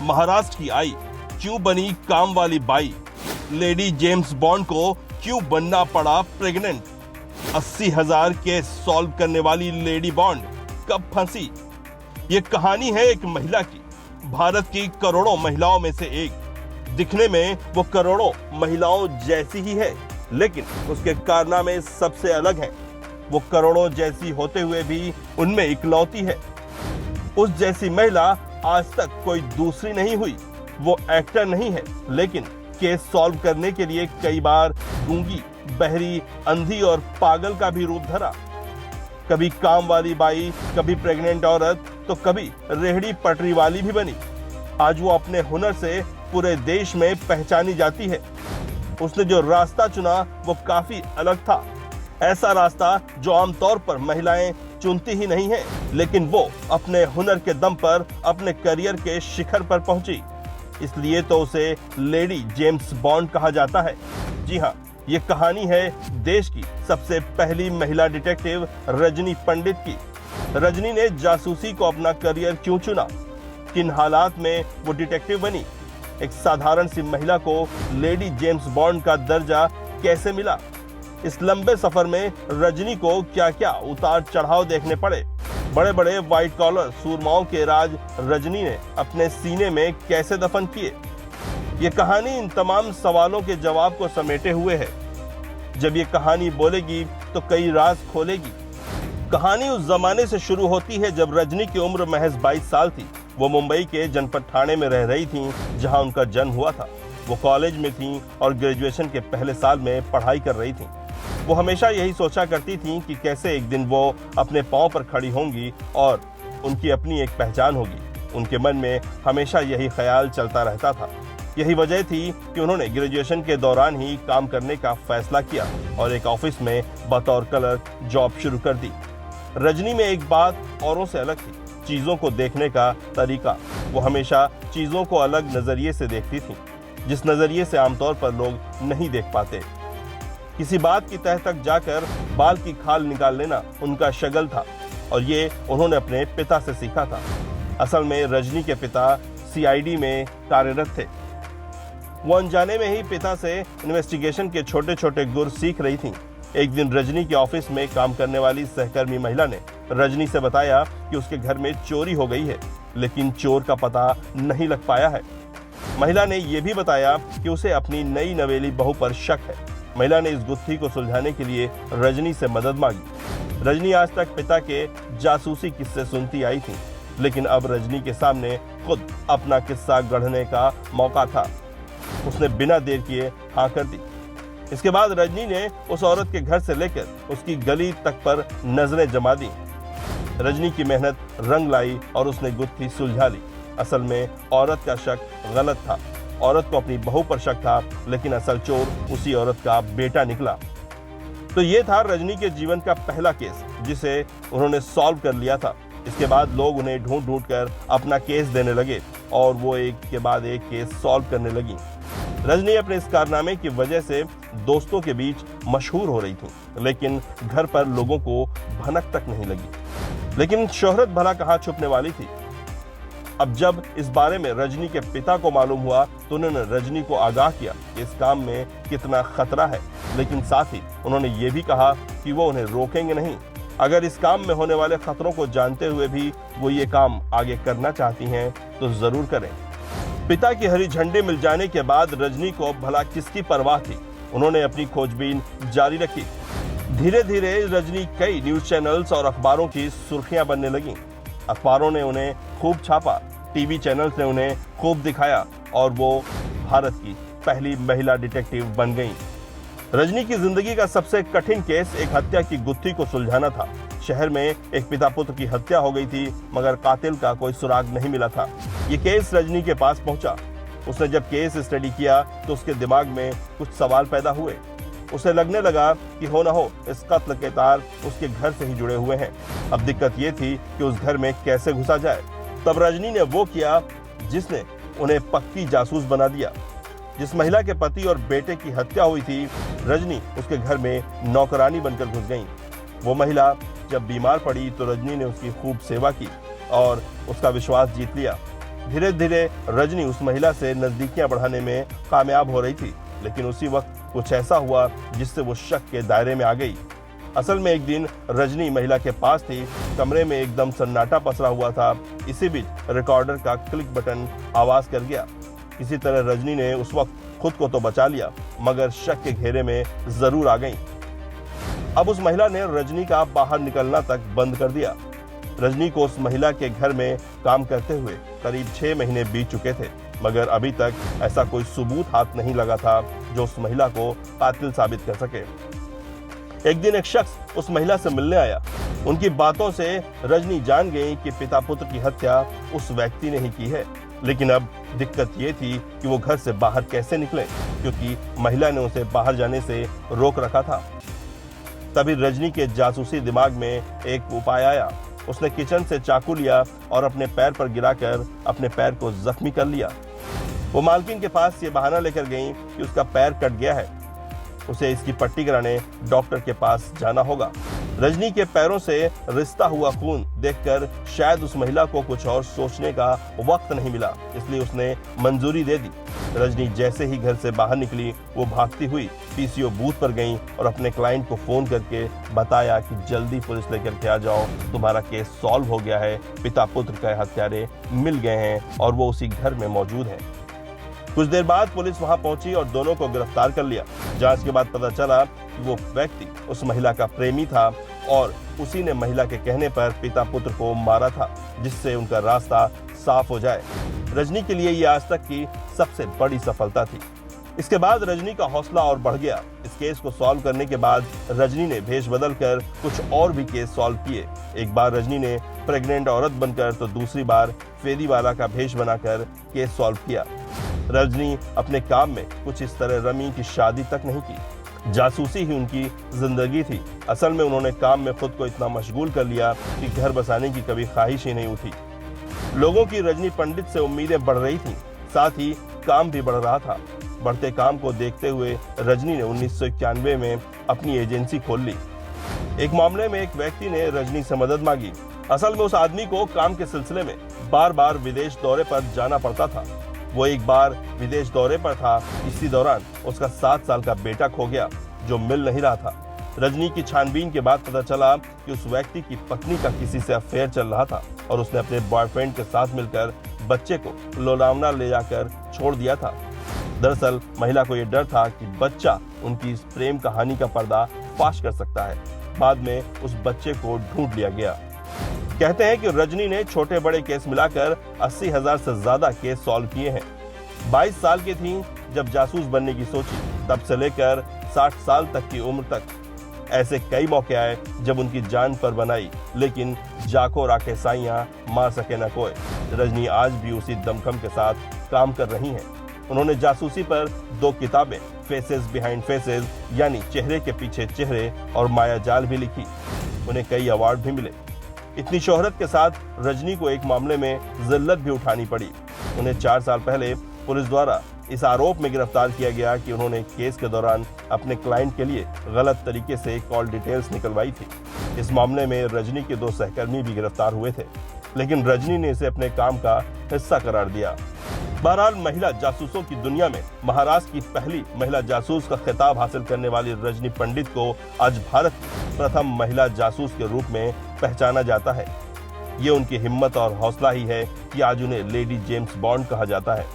महाराष्ट्र की आई क्यों बनी काम वाली बाई? लेडी जेम्स बॉन्ड को क्यों बनना पड़ा प्रेग्नेंट? 80,000 केस सॉल्व करने वाली लेडी बॉन्ड कब फंसी? ये कहानी है एक महिला की, भारत की करोड़ों महिलाओं में से एक। दिखने में वो करोड़ों महिलाओं जैसी ही है, लेकिन उसके कारनामे सबसे अलग हैं। वो करोड़ों जैसी होते हुए भी उनमें इकलौती है। उस जैसी महिला आज तक कोई दूसरी नहीं हुई। वो एक्टर नहीं है, लेकिन केस सॉल्व करने के लिए कई बार गूंगी, बहरी, अंधी और पागल का भी रूप धरा। कभी काम वाली बाई, कभी प्रेग्नेंट औरत, तो कभी रेहड़ी पटरी वाली भी बनी। आज वो अपने हुनर से पूरे देश में पहचानी जाती है। उसने जो रास्ता चुना वो काफी अलग था, ऐसा रास्ता जो आमतौर पर महिलाएं चुनती ही नहीं है, लेकिन वो अपने हुनर के दम पर अपने करियर के शिखर पर पहुंची। इसलिए तो उसे लेडी जेम्स बॉन्ड कहा जाता है। जी हाँ, ये कहानी है देश की सबसे पहली महिला डिटेक्टिव रजनी पंडित की। रजनी ने जासूसी को अपना करियर क्यों चुना? किन हालात में वो डिटेक्टिव बनी? एक साधारण सी महिला को लेडी जेम्स बॉन्ड का दर्जा कैसे मिला? इस लंबे सफर में रजनी को क्या क्या उतार चढ़ाव देखने पड़े? बड़े बड़े व्हाइट कॉलर सूरमाओं के राज रजनी ने अपने सीने में कैसे दफन किए? ये कहानी इन तमाम सवालों के जवाब को समेटे हुए है। जब ये कहानी बोलेगी तो कई राज खोलेगी। कहानी उस जमाने से शुरू होती है जब रजनी की उम्र महज 22 साल थी। वो मुंबई के जनपद ठाणे में रह रही थी, जहां उनका जन्म हुआ था। वो कॉलेज में थी और ग्रेजुएशन के पहले साल में पढ़ाई कर रही थी। वो हमेशा यही सोचा करती थी कि कैसे एक दिन वो अपने पांव पर खड़ी होंगी और उनकी अपनी एक पहचान होगी। उनके मन में हमेशा यही ख्याल चलता रहता था। यही वजह थी कि उन्होंने ग्रेजुएशन के दौरान ही काम करने का फैसला किया और एक ऑफिस में बतौर क्लर्क जॉब शुरू कर दी। रजनी में एक बात औरों से अलग थी, चीजों को देखने का तरीका। वो हमेशा चीजों को अलग नजरिए से देखती थी, जिस नजरिए से आमतौर पर लोग नहीं देख पाते। किसी बात की तह तक जाकर बाल की खाल निकाल लेना उनका शगल था और ये उन्होंने अपने पिता से सीखा था। असल में रजनी के पिता सीआईडी में कार्यरत थे। वो अनजाने में ही पिता से इन्वेस्टिगेशन के छोटे छोटे गुर सीख रही थी। एक दिन रजनी के ऑफिस में काम करने वाली सहकर्मी महिला ने रजनी से बताया कि उसके घर में चोरी हो गई है, लेकिन चोर का पता नहीं लग पाया है। महिला ने यह भी बताया कि उसे अपनी नई नवेली बहू पर शक है। महिला ने इस गुत्थी को सुलझाने के लिए रजनी से मदद मांगी। रजनी आज तक पिता के जासूसी किस्से सुनती आई थी, लेकिन अब रजनी के सामने खुद अपना किस्सा गढ़ने का मौका था। उसने बिना देर किए हाँ कर दी। इसके बाद रजनी ने उस औरत के घर से लेकर उसकी गली तक पर नजरें जमा दी। रजनी की मेहनत रंग लाई और उसने गुत्थी सुलझा ली। असल में औरत का शक गलत था। औरत को अपनी बहू पर शक था, लेकिन असल चोर उसी औरत का बेटा निकला। तो ये था रजनी के जीवन का पहला केस, जिसे उन्होंने सॉल्व कर लिया था। इसके बाद लोग उन्हें ढूंढ ढूंढ कर अपना केस देने लगे और वो एक के बाद एक केस सॉल्व करने लगी। रजनी अपने इस कारनामे की वजह से दोस्तों के बीच मशहूर हो रही थी, लेकिन घर पर लोगों को भनक तक नहीं लगी। लेकिन शोहरत भला कहाँ छुपने वाली थी। अब जब इस बारे में रजनी के पिता को मालूम हुआ तो उन्होंने रजनी को आगाह किया कि इस काम में कितना खतरा है, लेकिन साथ ही उन्होंने ये भी कहा कि वो उन्हें रोकेंगे नहीं। अगर इस काम में होने वाले खतरों को जानते हुए भी वो ये काम आगे करना चाहती हैं तो जरूर करें। पिता की हरी झंडी मिल जाने के बाद रजनी को भला किसकी परवाह थी। उन्होंने अपनी खोजबीन जारी रखी। धीरे धीरे रजनी कई न्यूज चैनल्स और अखबारों की सुर्खियां बनने लगीं। अखबारों ने उन्हें खूब छापा, टीवी चैनल्स ने उन्हें खूब दिखाया और वो भारत की पहली महिला डिटेक्टिव बन गईं। रजनी की जिंदगी का सबसे कठिन केस एक हत्या की गुत्थी को सुलझाना था। शहर में एक पिता पुत्र की हत्या हो गई थी, मगर कातिल का कोई सुराग नहीं मिला था। ये केस रजनी के पास पहुंचा। उसने जब केस स्टडी किया तो उसके दिमाग में कुछ सवाल पैदा हुए। उसे लगने लगा कि हो न हो इस कत्ल के तार उसके घर से ही जुड़े हुए हैं। अब दिक्कत ये थी कि उस घर में कैसे घुसा जाए। तब रजनी ने वो किया जिसने उन्हें पक्की जासूस बना दिया। जिस महिला के पति और बेटे की हत्या हुई थी, रजनी उसके घर में नौकरानी बनकर घुस गई। वो महिला जब बीमार पड़ी तो रजनी ने उसकी खूब सेवा की और उसका विश्वास जीत लिया। धीरे धीरे रजनी उस महिला से नजदीकियां बढ़ाने में कामयाब हो रही थी, लेकिन उसी वक्त कुछ ऐसा हुआ जिससे वो शक के दायरे में आ गई। असल में एक दिन रजनी महिला के पास थी, कमरे में एकदम सन्नाटा पसरा हुआ था। इसी बीच रिकॉर्डर का क्लिक बटन आवाज कर गया। किसी तरह रजनी ने उस वक्त खुद को तो बचा लिया, मगर शक के घेरे में जरूर आ गई। अब उस महिला ने रजनी का बाहर निकलना तक बंद कर दिया। रजनी को उस महिला के घर में काम करते हुए करीब 6 महीने बीत चुके थे, मगर अभी तक ऐसा कोई सबूत हाथ नहीं लगा था जो उस महिला को कातिल साबित कर सके। एक दिन एक शख्स उस महिला से मिलने आया। उनकी बातों से रजनी जान गई कि पिता पुत्र की हत्या उस व्यक्ति ने ही की है। लेकिन अब दिक्कत ये थी कि वो घर से बाहर कैसे निकले, क्योंकि महिला ने उसे बाहर जाने से रोक रखा था। तभी रजनी के जासूसी दिमाग में एक उपाय आया। उसने किचन से चाकू लिया और अपने पैर पर गिराकर अपने पैर को जख्मी कर लिया। वो मालकिन के पास ये बहाना लेकर गई कि उसका पैर कट गया है, उसे इसकी पट्टी कराने डॉक्टर के पास जाना होगा। रजनी के पैरों से रिसता हुआ खून देखकर शायद उस महिला को कुछ और सोचने का वक्त नहीं मिला, इसलिए उसने मंजूरी दे दी। रजनी जैसे ही घर से बाहर निकली, वो भागती हुई पीसीओ बूथ पर गई और अपने क्लाइंट को फोन करके बताया कि जल्दी पुलिस लेकर के आ जाओ, तुम्हारा केस सॉल्व हो गया है, पिता पुत्र के हत्यारे मिल गए हैं और वो उसी घर में मौजूद है। कुछ देर बाद पुलिस वहां पहुंची और दोनों को गिरफ्तार कर लिया। जांच के बाद पता चला कि वो व्यक्ति उस महिला का प्रेमी था और उसी ने महिला के कहने पर पिता पुत्र को मारा था, जिससे उनका रास्ता साफ हो जाए। रजनी के लिए ये आज तक की सबसे बड़ी सफलता थी। इसके बाद रजनी का हौसला और बढ़ गया। इस केस को सॉल्व करने के बाद रजनी ने भेष बदल कर कुछ और भी केस सॉल्व किए। एक बार रजनी ने प्रेग्नेंट औरत बनकर तो दूसरी बार फेरीवाला का भेष बनाकर केस सॉल्व किया। रजनी अपने काम में कुछ इस तरह रमी कि शादी तक नहीं की। जासूसी ही उनकी जिंदगी थी। असल में उन्होंने काम में खुद को इतना मशगूल कर लिया कि घर बसाने की कभी ख्वाहिश ही नहीं उठी। लोगों की रजनी पंडित से उम्मीदें बढ़ रही थीं, साथ ही काम भी बढ़ रहा था। बढ़ते काम को देखते हुए रजनी ने 1991 में अपनी एजेंसी खोल ली। एक मामले में एक व्यक्ति ने रजनी से मदद मांगी। असल में उस आदमी को काम के सिलसिले में बार बार विदेश दौरे पर जाना पड़ता था। वो एक बार विदेश दौरे पर था, इसी दौरान उसका 7 साल का बेटा खो गया जो मिल नहीं रहा था। रजनी की छानबीन के बाद पता चला कि उस व्यक्ति की पत्नी का किसी से अफेयर चल रहा था और उसने अपने बॉयफ्रेंड के साथ मिलकर बच्चे को लोनावला ले जाकर छोड़ दिया था। दरअसल महिला को यह डर था कि बच्चा उनकी इस प्रेम कहानी का पर्दा फाश कर सकता है। बाद में उस बच्चे को ढूंढ लिया गया। कहते हैं कि रजनी ने छोटे बड़े केस मिलाकर 80,000 से ज्यादा केस सॉल्व किए हैं। 22 साल की थी जब जासूस बनने की सोची, तब से लेकर 60 साल तक की उम्र तक ऐसे कई मौके आए जब उनकी जान पर बनाई, लेकिन जाको राखे साइयां मार सके न कोई। रजनी आज भी उसी दमखम के साथ काम कर रही हैं। उन्होंने जासूसी पर 2 किताबें, फेसेस बिहाइंड फेसेस यानी चेहरे के पीछे चेहरे और माया जाल भी लिखी। उन्हें कई अवार्ड भी मिले। इतनी शोहरत के साथ रजनी को एक मामले में जिल्लत भी उठानी पड़ी। उन्हें 4 साल पहले पुलिस द्वारा इस आरोप में गिरफ्तार किया गया कि उन्होंने केस के दौरान अपने क्लाइंट के लिए गलत तरीके से कॉल डिटेल्स निकलवाई थी। इस मामले में रजनी के 2 सहकर्मी भी गिरफ्तार हुए थे, लेकिन रजनी ने इसे अपने काम का हिस्सा करार दिया। बहरहाल महिला जासूसों की दुनिया में महाराष्ट्र की पहली महिला जासूस का खिताब हासिल करने वाली रजनी पंडित को आज भारत की प्रथम महिला जासूस के रूप में पहचाना जाता है। ये उनकी हिम्मत और हौसला ही है कि आज उन्हें लेडी जेम्स बॉन्ड कहा जाता है।